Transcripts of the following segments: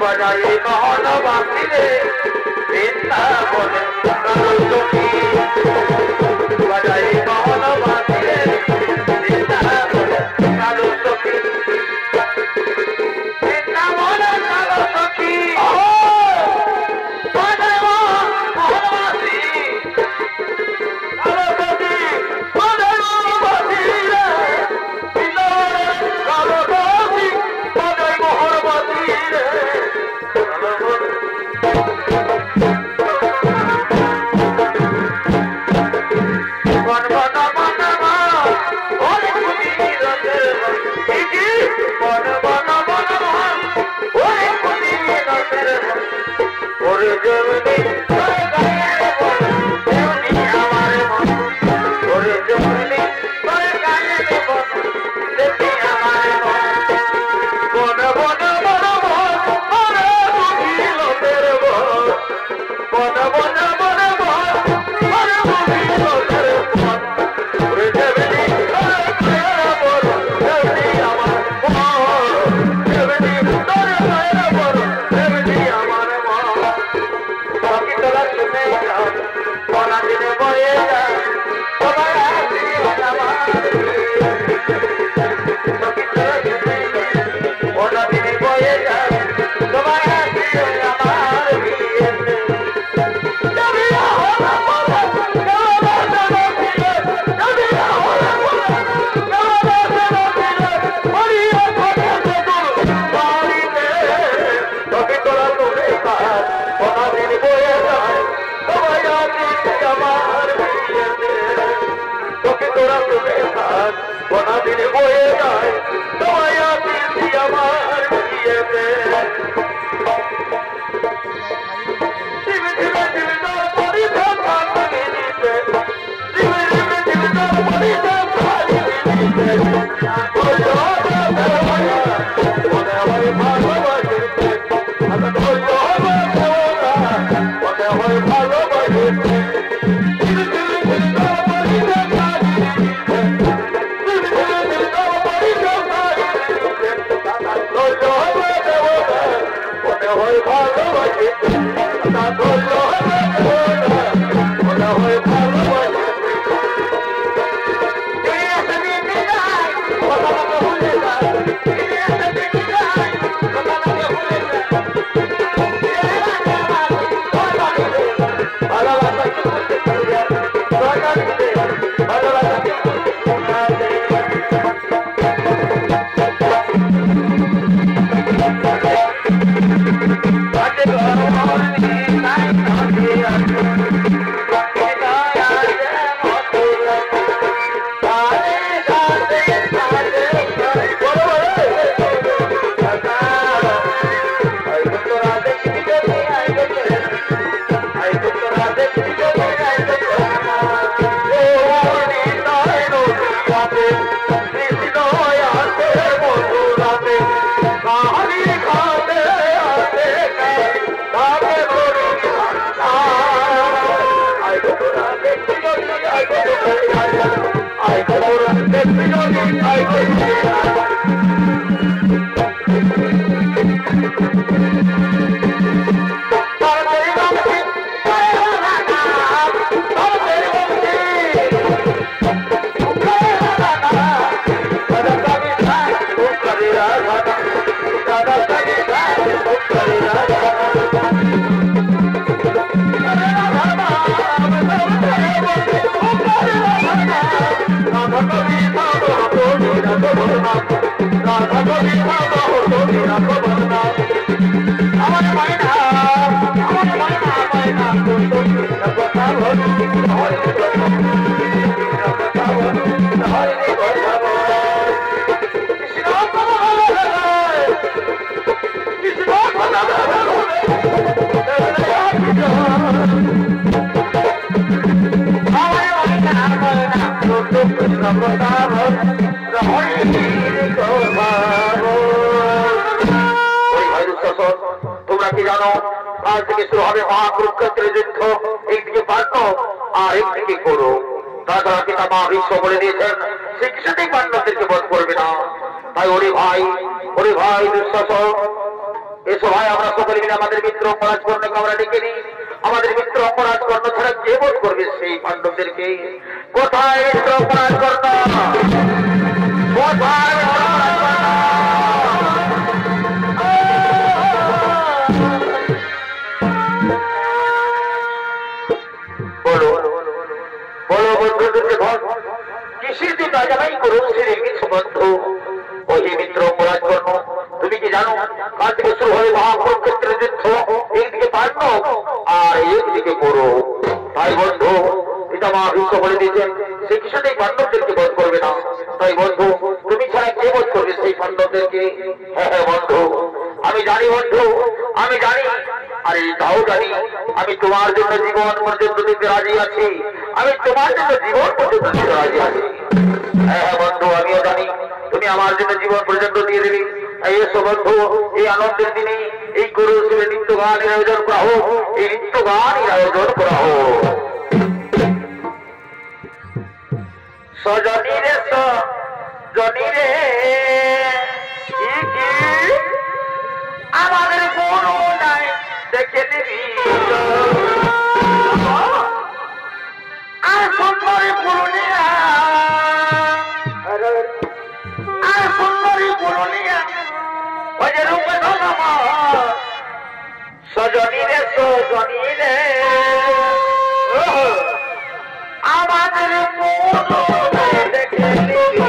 बजाई मोहन बापी रे वृंदावन सखी बजाई मोहन बापी रे वृंदावन सखी वृंदावन सखी बना दिन बोए जाए दवाया पीती हमार दिए पे दिल दिल दिल का बड़ी धड़कन मेरी पे दिल दिल दिल का बड़ी धड़कन मेरी पे ओ याद दवाया ओने होए भालोबासे अगर ओ याद दवाया ओने होए भालोबासे दिल दिल दिल का बड़ी धड़कन Bye. তোমরা কি জানো আজ থেকে শুরু হবে মহাকুরুক্ষেত্রের যুদ্ধ, একদিকে পাণ্ডব আর একদিকে কৌরব। তাছাড়া পিতামা ভীষ্ম বলে দিয়েছেন সে কিছুতেই পাণ্ডবদেরকে বধ করবে না। তাই ওরে ভাই দুঃশাসন, এসো ভাই আমরা সকলে মিলে আমাদের মিত্র অঙ্গরাজ কর্ণকে আমরা ডেকে নিই। আমাদের মিত্র অঙ্গরাজ কর্ণ ছাড়া কে বধ করবে সেই পাণ্ডবদেরকে? কোথায় মিত্র অঙ্গরাজ কর্ণ? কোথায় কিসের জন্য রাজাভাই করুন শ্রীর কিছু বন্ধু? ওই মিত্র অঙ্গরাজ কর্ণ, তুমি কি জানো কাল থেকে শুরু হবে মহাকুরুক্ষেত্রের যুদ্ধ, একদিকে পাণ্ডব আর একদিকে কৌরব। তাই বন্ধু পিতামহ ভীষ্ম বলে দিয়েছেন সে কিছুতেই পাণ্ডবদেরকে বধ করবে না। তাই বন্ধু তুমি ছাড়া কে বধ করবে সেই পাণ্ডবদেরকে? হ্যাঁ হ্যাঁ বন্ধু আমি জানি, বন্ধু আমি জানি, আর এটাও জানি আমি তোমার জন্য জীবন পর্যন্ত দিতে রাজি আছি, আমি তোমার জন্য জীবন পর্যন্ত দিতে রাজি আছি। হ্যাঁ হ্যাঁ বন্ধু আমিও জানি তুমি আমার জন্য জীবন পর্যন্ত দিয়ে দেবে। তাই এসো বন্ধু এই আনন্দের দিনে এই গুরু শিবের নিত্য গানের আয়োজন করা হোক, এই নিত্য গানের আয়োজন করা হোক। সজনী রে সজনী রে আমাদের কোনো নাই দেখে নিবি আর সুন্দরী পুরুলিয়া, আর সুন্দরী পুরুলিয়া ওই যে রূপে সজনী রে সজনী রে আমাদের কোনো নাই দেখে নিবি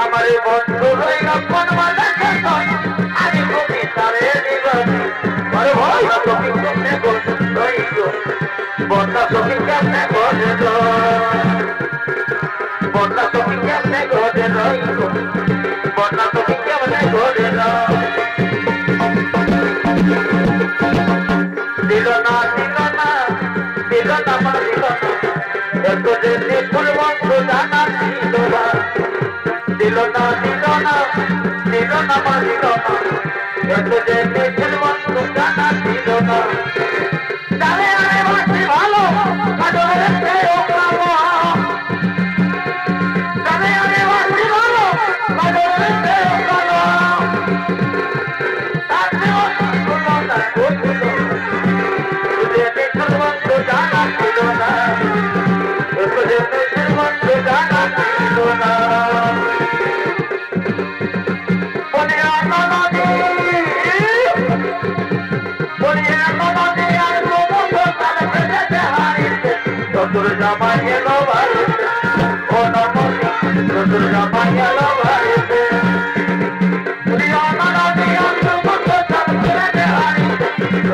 আমার বন্ধু রইল কোন মানে আমি কবিতারে জীবন আরে ভাই তুমি কেমনে রইল বন্ধা তুমি কেমনে ঘরে বন্ধা তুমি কেমনে ঘরে রইল বন্ধা তুমি কেমনে ঘরে দিল না আমার দিল না এত যে নিপুণ বন্ধু জানা দিল না দিল না আমার দিল না এত যে নিপুণ বন্ধু জানা দিল না জানে আরে বাসি ভালো কাজলের চেয়েও কালো জানে আরে বাসি ভালো কাজলের চেয়েও কালো তার জীবন শুনো না নিপুণ বন্ধু জানা দিল না এত যে নিপুণ বন্ধু জানা দিল না Durga Maya Lovarite, oh no Moni, Durga Maya Lovarite. Diana Diana Mukha Sarvate Harite,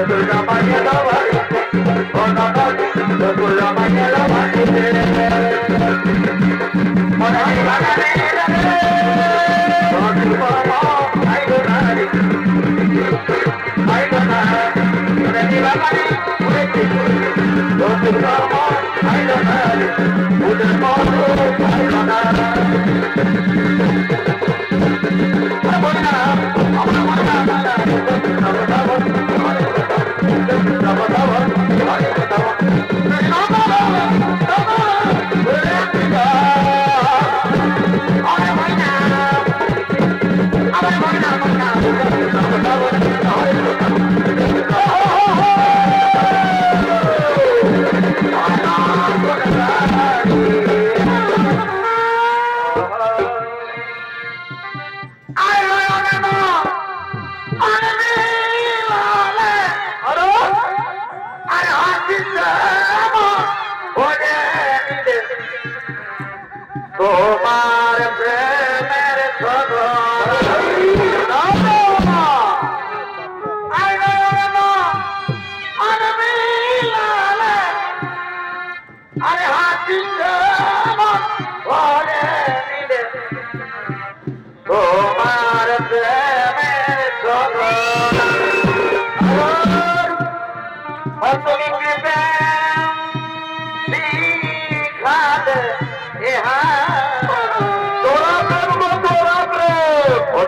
Durga Maya Lovarite, oh no Moni, Durga Maya Lovarite. Mona Divana Nera, oh Divana, I don't know, Mona Divana Nera, oh Divana. I don't know. Would it fall? I don't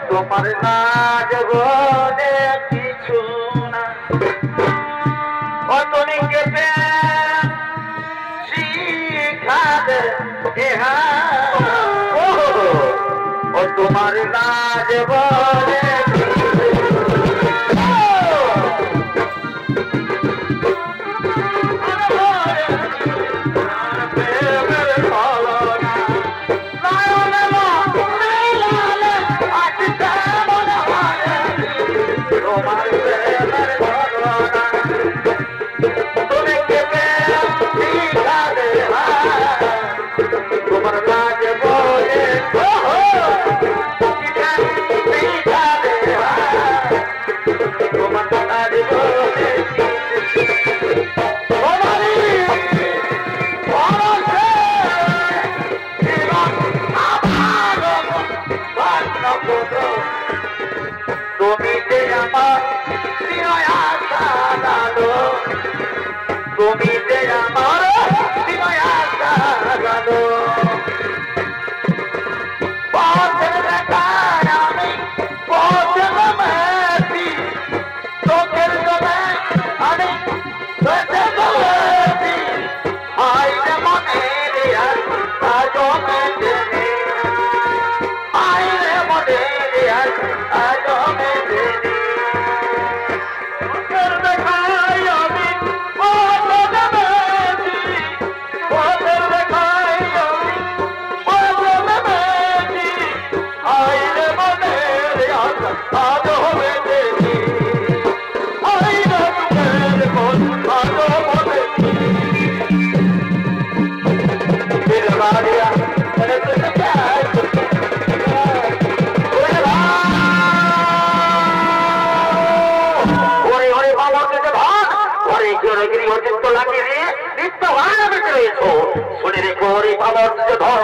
তোমার না জগতে কিছু না অতনিকে প্রেম শিখাতে ও তোমার না জগতে তোমার কাছে বলে গৃহচিত্র লাগিয়ে দিয়ে নিত্য গানে বেঁচে রয়েছো। শুনে রেখো রে বাবার ধর,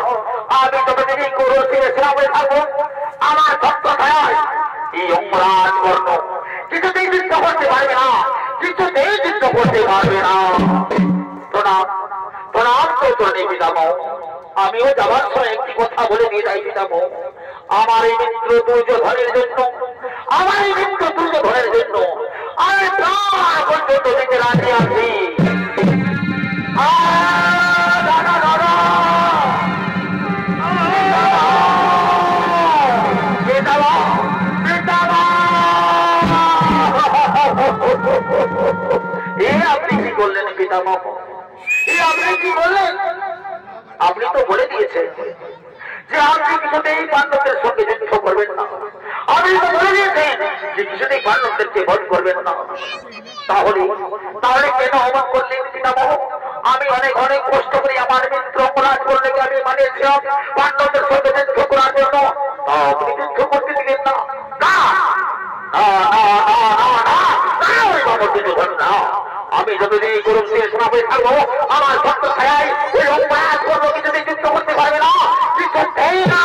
আমি তবে দিদি করো ছেড়েছিলাম বলে থাকবো। আমার ভক্ত ছায় এই অঙ্গরাজ বর্ণ কিছুতেই যুদ্ধ করতে পারবে না, কিছুতেই যুদ্ধ করতে পারবে না। প্রণাম প্রণাম চৈতন্য পিতামহ। আমিও যাবার সময় একটি কথা বলে দিয়ে যাই পিতামহ, আমার এই মিত্র দুর্যোধনের জন্য, আমার এই মিত্র দুর্যোধনের জন্য আমি প্রাণ পর্যন্ত দিতে রাজি আছি। আপনি কি করলেন পিতামহ? আপনি কি বললেন? আপনি তো বলে দিয়েছেন যে আপনি কিছুতেই পাণ্ডবদের সঙ্গে যুদ্ধ করবেন না। আপনি তো বলে দিয়েছেন যে কিছুতেই পাণ্ডবদেরকে বধ করবেন না। তাহলে তাহলে কেন অবাক করলেন পিতামহ? আমি অনেক অনেক কষ্ট করে আমার মিত্র অপরাধ করলে আমি মানিয়েছিলাম পাণ্ডবদের সঙ্গে যুদ্ধ করার জন্য। আপনি যুদ্ধ করতে দিলেন না। আমি যতদিন করুন শোনাবে থাকবো, আমার ভক্ত ছায় ওই অপরাধ করবো কিছুতেই যুদ্ধ করতে পারবে না, কিছুতেই না।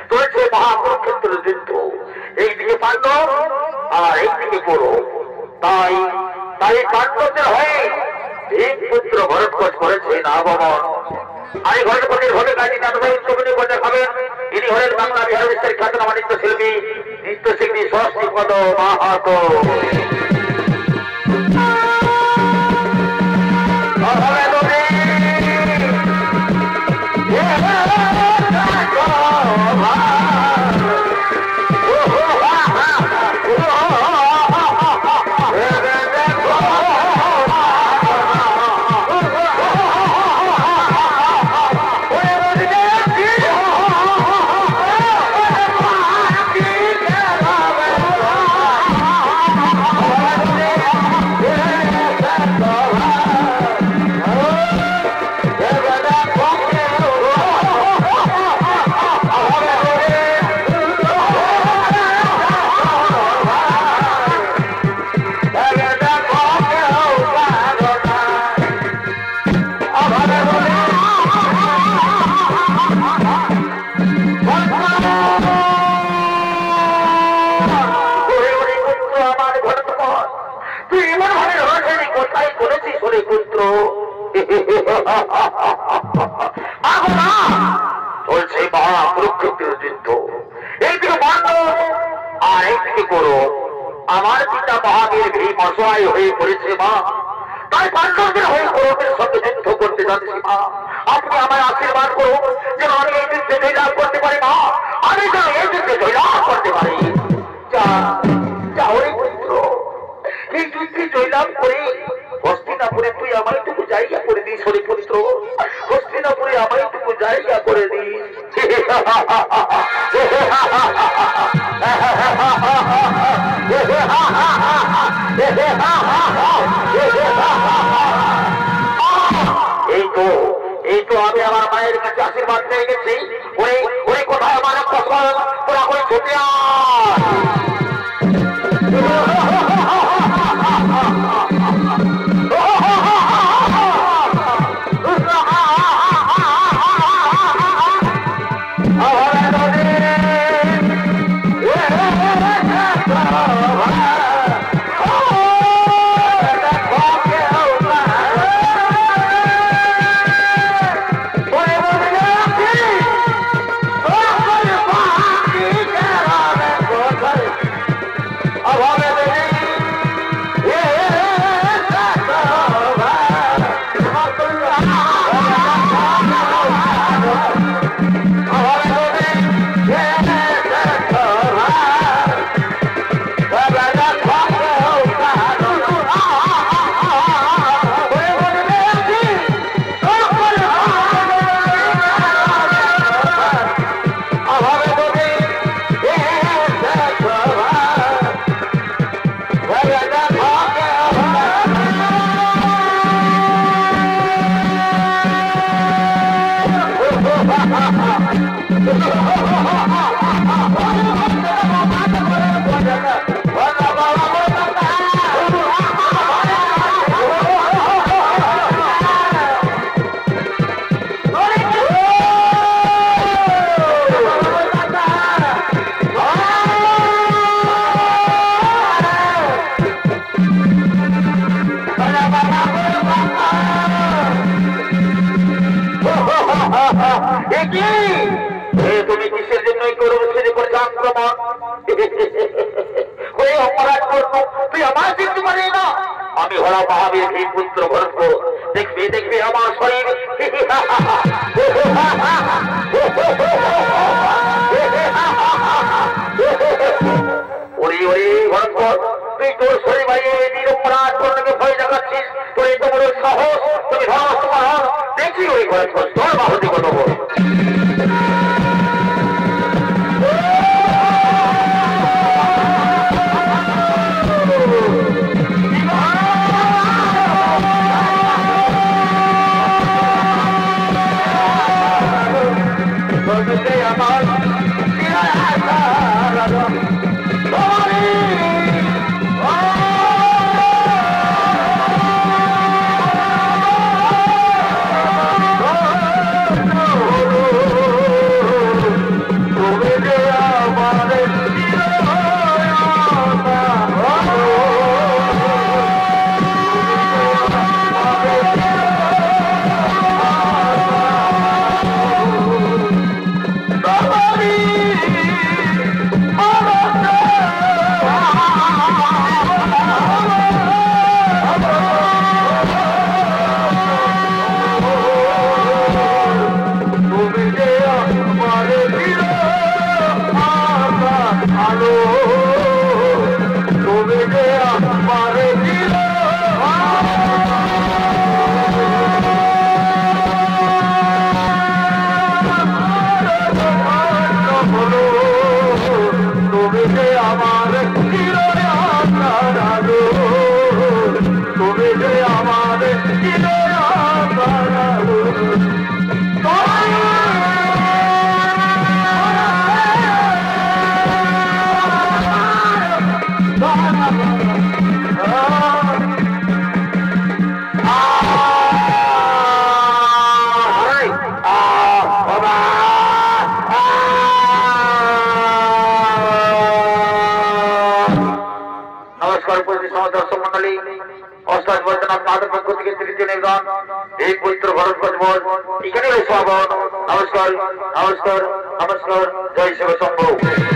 চলছে মহাকুরুক্ষেত্র যুদ্ধ, এইদিকে পাণ্ডব আর এইদিকে করো। তাই তাই পাণ্ডবদের হয়ে এক পুত্র ভরতকোষ করেছে না বাবা। আমি ভরতকোষের ভোটে গাড়ি নাটকের উৎসবনী বজায় খাবেন। ইনি হলেন বাংলা বিহার বিশ্বের খ্যাতনামা নৃত্যশিল্পী নৃত্যশিল্পী ষষ্ঠীপদ মাহাতো। চলছে মহাকুরুক্ষেত্রের যুদ্ধ, এইদিকে পাণ্ডব আর এইদিকে করো। আমার পিতা মহাবীর ভীম অসহায় হয়ে পড়েছে মা, তাই পাণ্ডবদের হয়ে কৌরবের সঙ্গে যুদ্ধ করতে যাচ্ছি মা। আপনি আমায় আশীর্বাদ করুন যেন আমি এই যুদ্ধে জয়লাভ করতে পারি মা, আমি যেন এই যুদ্ধে জয়লাভ করতে পারি। এই যুদ্ধে জয়লাভ করে হস্তিনাপুরে তুই আমার টুকু জায়গা করে দিস হরে পুত্র, হস্তিনাপুরে আমার টুকু জায়গা করে দিস। এই তো আমি আমার মায়ের কাছে আশীর্বাদ পেয়ে গেছি। ওই কোথায় আমার ফসল তোরা করে ছুটে তুমি কিসের জন্যই করবো আক্রমণ হয়ে অপরাধ করবো তুই আমার দেখতে পারি না আমি হরা মহাবীর এই পুত্র ভরত দেখবি দেখবি আমার শরীর ওরে ওরে ভরত তুই তোর শরীর ভাই এই অপরাধ করলে ভয় দেখাচ্ছিস তোর এত বড় সাহস তুমি ধর দেখি ওই ভরত তোর বাহুতি কত বড় नमस्कार नमस्कार नमस्कार जय शिव शंभू।